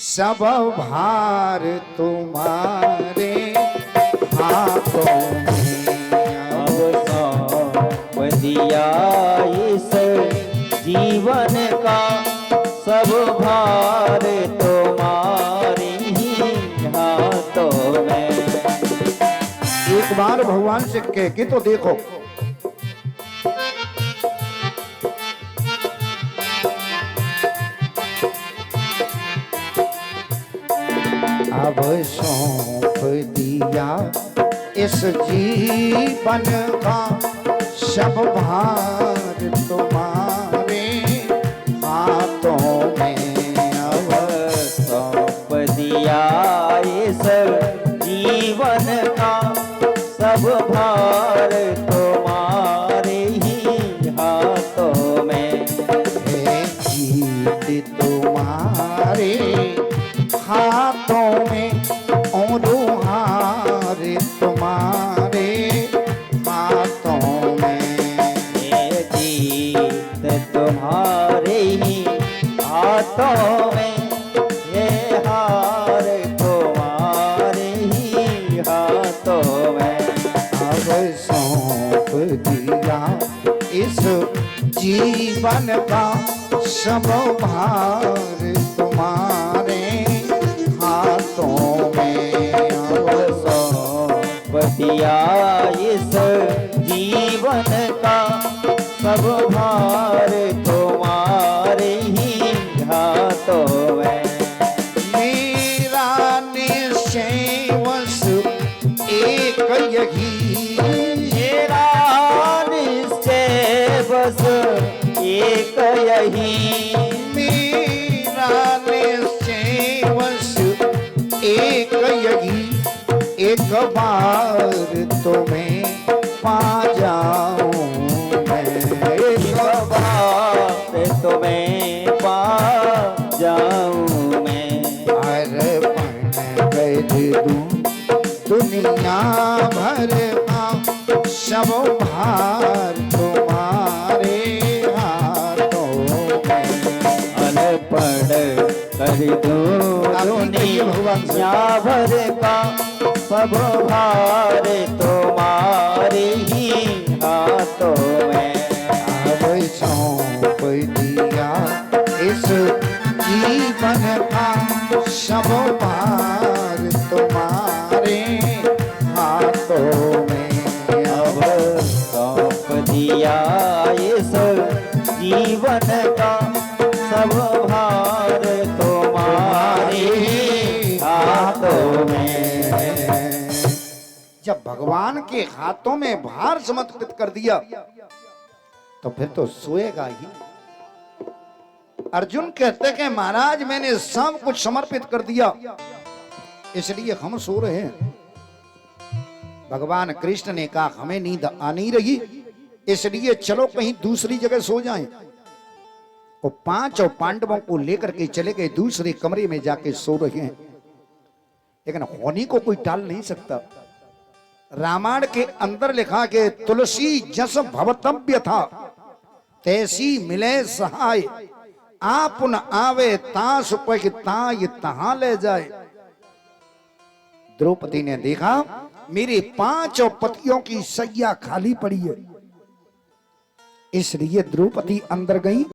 सब भार तुम्हारे हाथों में। अब सौंप दिया इस जीवन का सब भार तुम्हारे ही हाथों में। एक बार भगवान से कह के तो देखो। अब सौंप दिया इस जीवन का सब भार तुम्हारे हाथों में। अब सौंप दिया इस जीवन का सब भार तुम्हारे ही हाथों में। है जीत तुम्हारे हाथों में और हार तुम्हारे हाथों में। ये जीत तुम्हारे ही हाथों में, ये हार तुम्हारे ही हाथों में। अब सौंप दिया इस जीवन का सब भार तुम्हारे हाथों में। अब सौंप दिया इस जीवन का सब भार तुम्हारे ही हाथों में। मेरा निश्चय बस एक यही, मेरा निश्चय बस एक यही। मेरा निश्चय बस एक यही, एक बार तुम्हें पा जाऊं मैं। एक बार तुम्हें पा जाऊं मैं। अर्पण कर दूं दुनिया भर का सब भार तुम्हारे हाथों में। अर्पण कर दूं दुनिया भर का सब भार तुम्हारे ही हाथों में। अब सौंप दिया इस जीवन का सब भार तुम्हारे हाथों में। अब सौंप दिया इस जीवन का सब भार तुम्हारे हाथों में। जब भगवान के हाथों में भार समर्पित कर दिया तो फिर तो सोएगा ही। अर्जुन कहते कि महाराज मैंने सब कुछ समर्पित कर दिया इसलिए हम सो रहे हैं। भगवान कृष्ण ने कहा हमें नींद आ नहीं रही इसलिए चलो कहीं दूसरी जगह सो जाएं। वो पांचों पांडवों को लेकर के चले गए दूसरे कमरे में जाके सो रहे हैं। लेकिन होनी को कोई टाल नहीं सकता। रामायण के अंदर लिखा कि तुलसी जस भवतव्य था तैसी मिले सहाय, आप न आवे तास पग ताय तहां ले जाए। द्रौपदी ने देखा मेरे पांचों पतियों की सैया खाली पड़ी है इसलिए द्रौपदी अंदर गई।